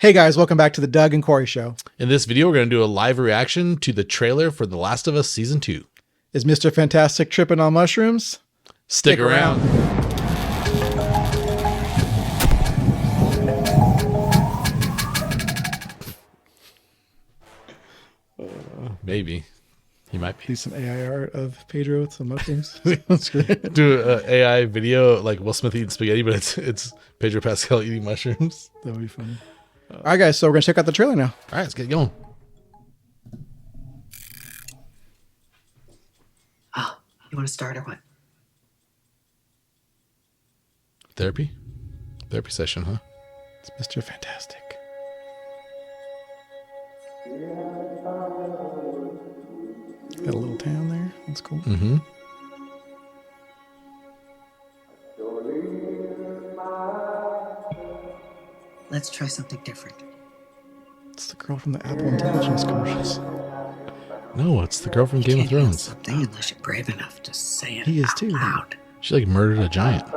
Hey guys, welcome back to the Doug and Corey Show. In this video, we're going to do a live reaction to the trailer for The Last of Us Season 2. Is Mr. Fantastic tripping on mushrooms? Stick around. Maybe. He might be. Do some AI art of Pedro with some mushrooms. Do an AI video like Will Smith eating spaghetti, but it's Pedro Pascal eating mushrooms. That would be funny. All right, guys, so we're going to check out the trailer now. All right, let's get going. Oh, you want to start or what? Therapy session, huh? It's Mr. Fantastic. Got a little town there. That's cool. Mm-hmm. Let's try something different. It's the girl from the Apple Intelligence commercials. No, it's the girl from Game of Can't handle Thrones. something unless you're brave enough to say it He is out too. loud. She like murdered a giant.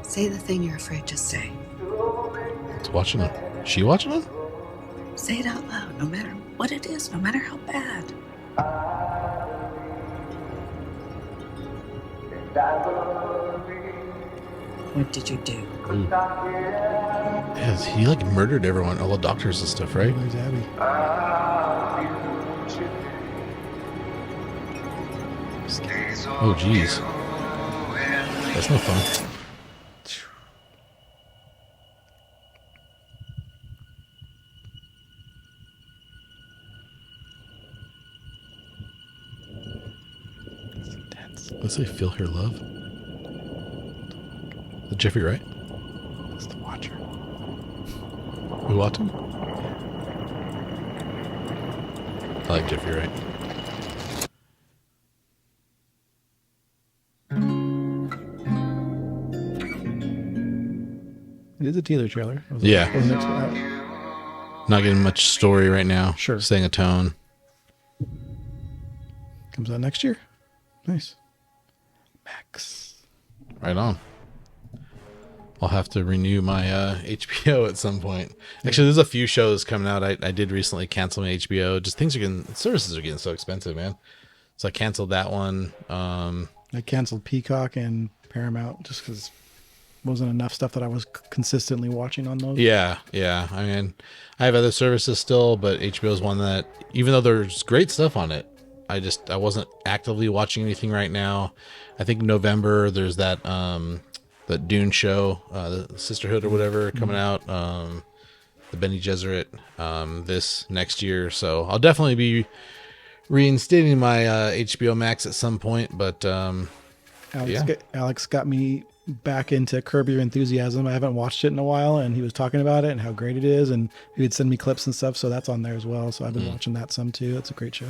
Say the thing you're afraid to say. It's watching him. She watching him? Say it out loud, no matter what it is, no matter how bad. What did you do? Yes, he like murdered everyone, all the doctors and stuff, right? There's Abby. Oh, jeez. That's no fun. It's intense. Let's say feel her love. The Jeffrey Wright? It's the Watcher. We watch him? I like Jeffrey Wright. It is a teaser trailer. Yeah. Wasn't Not getting much story right now. Sure. Staying a tone. comes out next year. Nice. Max. Right on. I'll have to renew my HBO at some point. Actually, there's a few shows coming out. I did recently cancel my HBO. Just services are getting so expensive, man. So I canceled that one. I canceled Peacock and Paramount just because wasn't enough stuff that I was consistently watching on those. Yeah. I mean, I have other services still, but HBO is one that, even though there's great stuff on it, I wasn't actively watching anything right now. I think November there's that that Dune show, the Sisterhood or whatever coming out, the Bene Gesserit this next year. So I'll definitely be reinstating my HBO Max at some point. But Alex got me back into Curb Your Enthusiasm. I haven't watched it in a while, and he was talking about it and how great it is, and he would send me clips and stuff. So that's on there as well. So I've been watching that some too. It's a great show.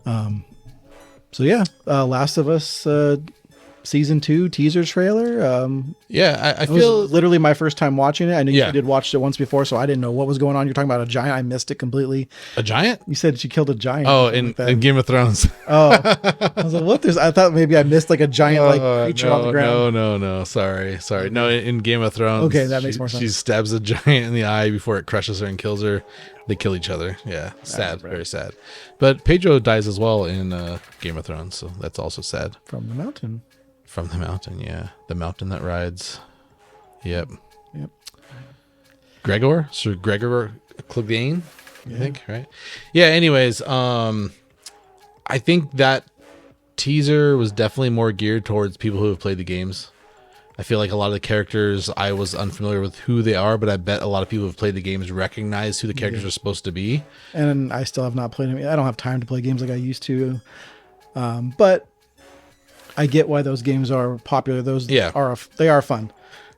So yeah, Last of Us season 2 teaser trailer. I it feel was literally my first time watching it. I know you Yeah. did watch it once before, so I didn't know what was going on. You're talking about a giant. I missed it completely. a giant. You said she killed a giant. Oh, or something in, like that. in Game of Thrones. Oh, I was like, what? I thought maybe I missed like a giant creature on the ground. No. Sorry. No, in Game of Thrones. Okay, that makes more sense. She stabs a giant in the eye before it crushes her and kills her. They kill each other. Yeah, sad, very sad. But Pedro dies as well in Game of Thrones, so that's also sad. From the mountain. From the mountain, yeah, the mountain that rides. Yep. Sir Gregor Clegane, I think, right? Yeah. Anyways, I think that teaser was definitely more geared towards people who have played the games. I feel like a lot of the characters, I was unfamiliar with who they are, but I bet a lot of people who have played the games recognize who the characters are supposed to be. And I still have not played them. I don't have time to play games like I used to. But I get why those games are popular. They are fun.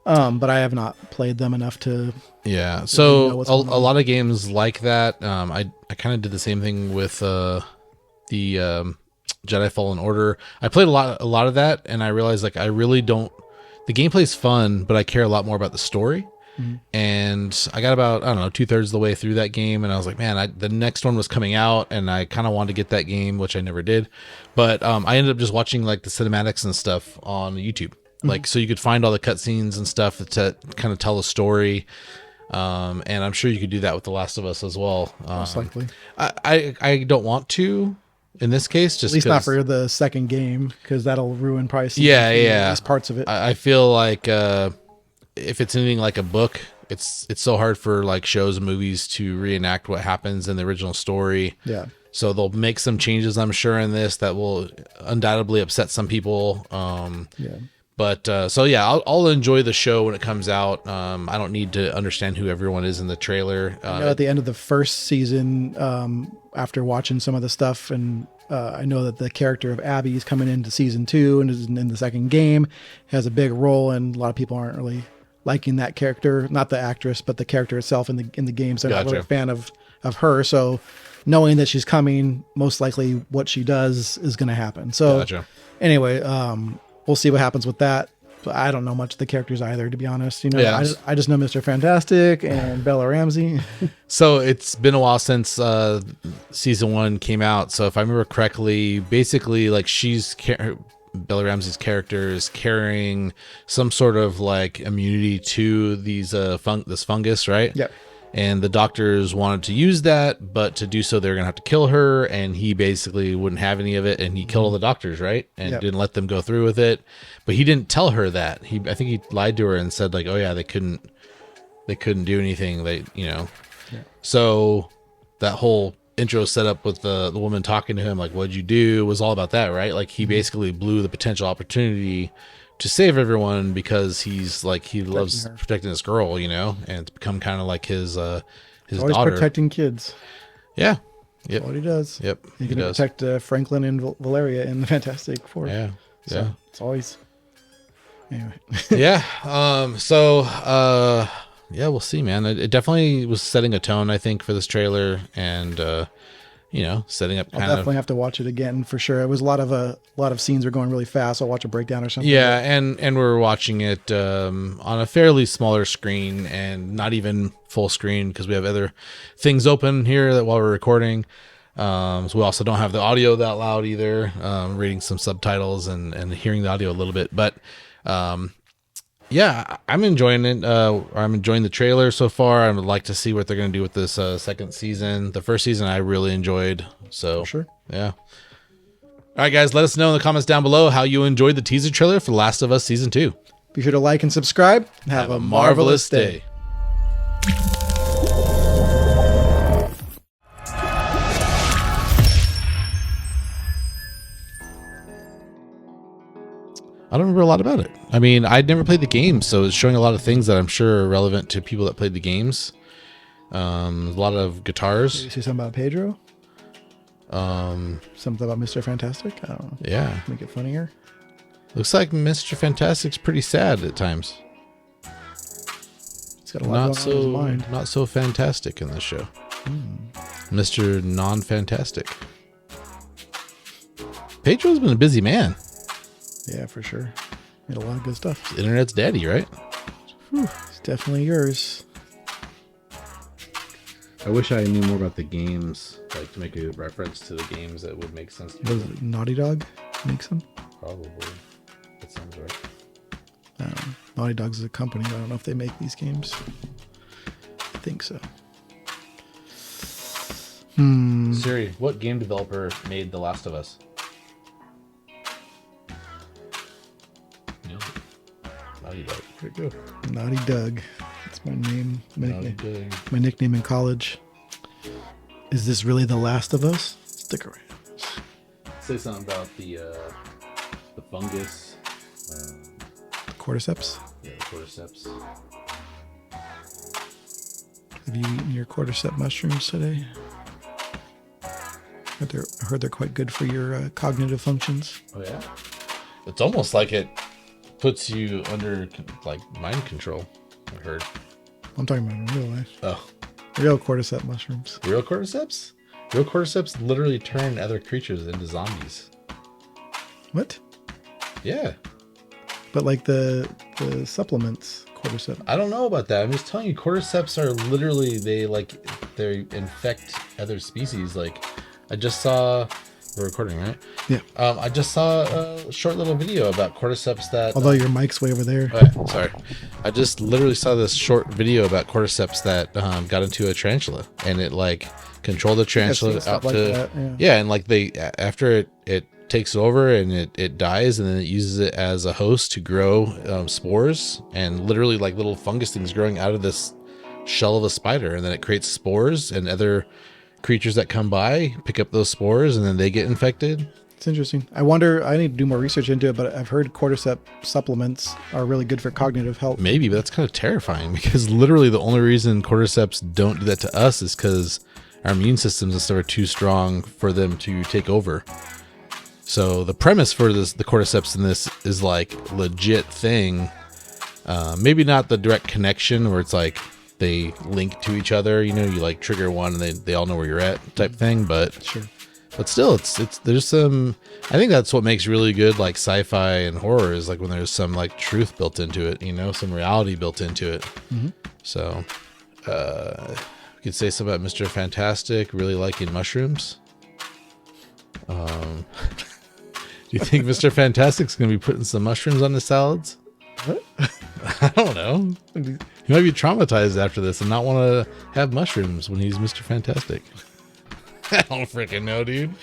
But I have not played them enough to. Yeah. know So what's a going on. lot of games like that. I kind of did the same thing with the Jedi Fallen Order. I played a lot of that, and I realized like I really don't. The gameplay's fun, but I care a lot more about the story. and I got about, I don't know, 2/3 of the way through that game, and I was like, man, the next one was coming out, and I kind of wanted to get that game, which I never did. But I ended up just watching like the cinematics and stuff on YouTube, like so you could find all the cutscenes and stuff to kind of tell a story. And I'm sure you could do that with The Last of Us as well. Most likely. I don't want to in this case, just at least not for the second game, because that'll ruin probably yeah, at least parts of it. I feel like if it's anything like a book, it's so hard for like shows and movies to reenact what happens in the original story. Yeah. So they'll make some changes, I'm sure, in this that will undoubtedly upset some people. Yeah. But so yeah, I'll enjoy the show when it comes out. I don't need to understand who everyone is in the trailer. I know at the end of the first season, after watching some of the stuff, and I know that the character of Abby is coming into season 2 and is in the second game, has a big role, and a lot of people aren't really liking that character, not the actress, but the character itself in the game. So I'm not really a fan of her. So knowing that she's coming, most likely what she does is going to happen. So anyway, we'll see what happens with that. But I don't know much of the characters either, to be honest. You know, I just know Mr. Fantastic and Bella Ramsey. So it's been a while since season 1 came out. So if I remember correctly, basically like Bella Ramsey's character is carrying some sort of like immunity to these this fungus, right? Yeah. And the doctors wanted to use that, but to do so, they're going to have to kill her. And he basically wouldn't have any of it. And he killed all the doctors, right? And didn't let them go through with it. But he didn't tell her that. I think he lied to her and said like, oh yeah, they couldn't do anything. So that whole intro setup with the woman talking to him, like, what'd you do, was all about that, right? Like he basically blew the potential opportunity to save everyone because he's like, he loves protecting this girl, you know, and it's become kind of like his always daughter. Protecting kids. Yeah. Yep. That's what he does. Yep. He can protect Franklin and Valeria in the Fantastic Four. Yeah. So yeah. It's always, anyway. Yeah. Yeah, we'll see, man. It definitely was setting a tone, I think, for this trailer, and setting up. I'll definitely have to watch it again for sure. It was a lot of scenes were going really fast. I'll watch a breakdown or something. Yeah, and we're watching it on a fairly smaller screen and not even full screen because we have other things open here while we're recording. So we also don't have the audio that loud either. Reading some subtitles and hearing the audio a little bit, but. Yeah, I'm enjoying it. I'm enjoying the trailer so far. I would like to see what they're going to do with this second season. The first season I really enjoyed. So, sure. Yeah. All right, guys, let us know in the comments down below how you enjoyed the teaser trailer for The Last of Us Season 2. Be sure to like and subscribe. Have a marvelous day. I don't remember a lot about it. I mean, I'd never played the game, so it's showing a lot of things that I'm sure are relevant to people that played the games. A lot of guitars. Did you see something about Pedro? Something about Mr. Fantastic? I don't know. Yeah. Make it funnier. Looks like Mr. Fantastic's pretty sad at times. He's got a lot going on in his mind. Not so fantastic in this show. Mr. Non-Fantastic. Pedro's been a busy man. Yeah, for sure. Made a lot of good stuff. Internet's daddy, right? It's definitely yours. I wish I knew more about the games, like to make a reference to the games that would make sense. Was it Naughty Dog makes them? Probably. That sounds right. Naughty Dog's a company. I don't know if they make these games. I think so. Siri, what game developer made The Last of Us? Naughty Dog. There you go. Naughty Doug. That's my name. Naughty Dog. My nickname in college. Is this really The Last of Us? Stick around. Say something about the fungus. The cordyceps? Yeah, the cordyceps. Have you eaten your cordyceps mushrooms today? I heard they're quite good for your cognitive functions. Oh, yeah? It's almost like it puts you under like mind control. I heard. I'm talking about in real life. Oh, real cordyceps mushrooms. Real cordyceps? Real cordyceps literally turn other creatures into zombies. What? Yeah. But like the supplements, cordyceps? I don't know about that. I'm just telling you, cordyceps are literally they infect other species. Like, I just saw. We're recording, right? Yeah. I just saw a short little video about cordyceps that. Although your mic's way over there. Sorry, I just literally saw this short video about cordyceps that got into a tarantula, and it like controlled the tarantula out like to that, and like they after it takes over and it dies, and then it uses it as a host to grow spores, and literally like little fungus things growing out of this shell of a spider, and then it creates spores, and other creatures that come by pick up those spores, and then they get infected. It's interesting. I wonder, I need to do more research into it, but I've heard cordyceps supplements are really good for cognitive health. Maybe, but that's kind of terrifying, because literally the only reason cordyceps don't do that to us is because our immune systems and stuff are too strong for them to take over. So the premise for the cordyceps in this is like legit thing. Maybe not the direct connection where it's like they link to each other, you like trigger one and they all know where you're at type thing, but Sure. But still, it's there's some. I think that's what makes really good like sci-fi and horror is like when there's some like truth built into it, some reality built into it. Mm-hmm. So, we could say something about Mr. Fantastic really liking mushrooms. Do you think Mr. Fantastic's gonna be putting some mushrooms on the salads? What? I don't know. He might be traumatized after this and not want to have mushrooms when he's Mr. Fantastic. I don't freaking know, dude.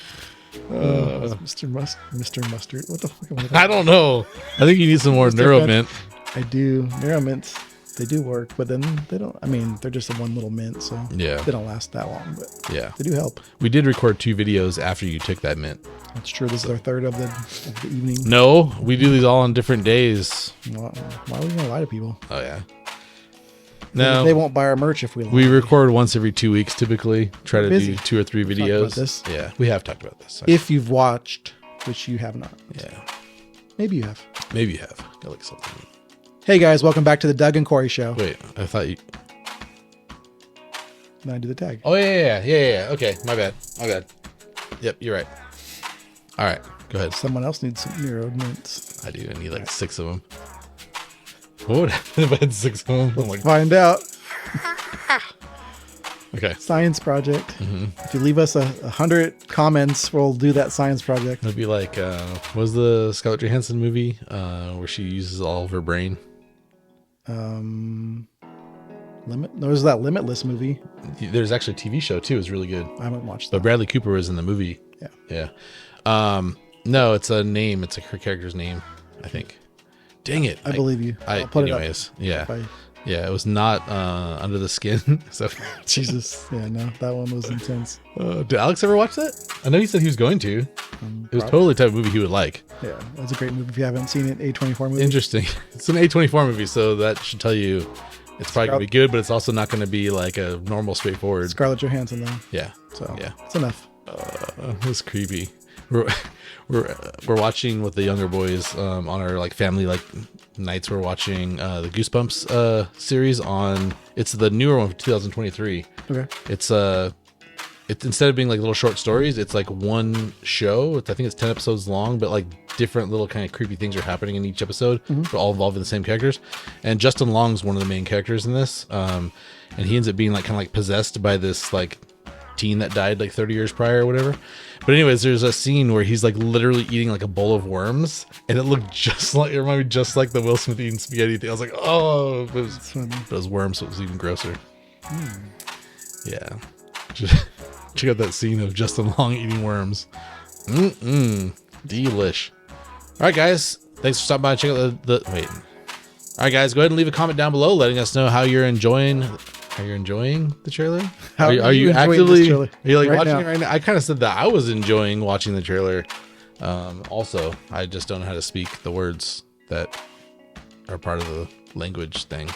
Mr. Mustard. What the fuck am I don't know. I think you need some more Neuromint. I do. Neuromints, they do work, but then they don't. I mean, they're just a one little mint, so Yeah. they don't last that long, but Yeah. they do help. We did record 2 videos after you took that mint. That's true. This is our third of the evening. No, we do these all on different days. Why are we gonna lie to people? Oh, yeah. No, They won't buy our merch if we lie. we record once every 2 weeks typically. Try to busy. do 2 or 3 talked videos. about this. Yeah, we have talked about this. Sorry. If you've watched, which you have not. Yeah, Maybe you have. maybe you have. Got like something. Hey guys, welcome back to the Doug and Corey Show. Wait, I thought you. Then I do the tag. Oh yeah. Okay, my bad. Yep, you're right. All right, go ahead. Someone else needs some Neuro mints. I do. I need like 6 of them. What would happen if I had 6 of them? I'm like, Find out. okay. Science project. Mm-hmm. If you leave us 100 comments, we'll do that science project. It'd be like, what was the Scarlett Johansson movie where she uses all of her brain? There's that Limitless movie. There's actually a TV show too. It's really good. I haven't watched But that. Bradley Cooper was in the movie. Yeah. No, it's a name. It's her character's name, I think. Dang it. I believe you. I'll put anyways, it yeah. up. Yeah, it was not Under the Skin. So, Jesus. Yeah, no, that one was intense. did Alex ever watch that? I know he said he was going to. It was totally the type of movie he would like. Yeah, that's a great movie. If you haven't seen it, A24 movie. Interesting. It's an A24 movie, so that should tell you it's probably going to be good, but it's also not going to be like a normal, straightforward. Scarlett Johansson, though. Yeah. So, Yeah. it's enough. It's creepy. We're watching with the younger boys on our like family like nights. We're watching the Goosebumps series on. It's the newer one from 2023. Okay. It's instead of being like little short stories, it's like one show. I think it's 10 episodes long, but like different little kind of creepy things are happening in each episode, but all involving the same characters. And Justin Long's one of the main characters in this, and he ends up being like kind of like possessed by this like teen that died like 30 years prior or whatever. But anyways, there's a scene where he's like literally eating like a bowl of worms, and it looked just like, it reminded me just like the Will Smith eating spaghetti thing. I was like, oh, but it was worms, so it was even grosser. Yeah. Check out that scene of Justin Long eating worms. Delish. All right, guys. Thanks for stopping by and check out wait. All right, guys. Go ahead and leave a comment down below letting us know how you're enjoying the trailer. How Are you enjoying actively? this trailer Are you like right watching now? it right now? I kind of said that I was enjoying watching the trailer. Also, I just don't know how to speak the words that are part of the language thing.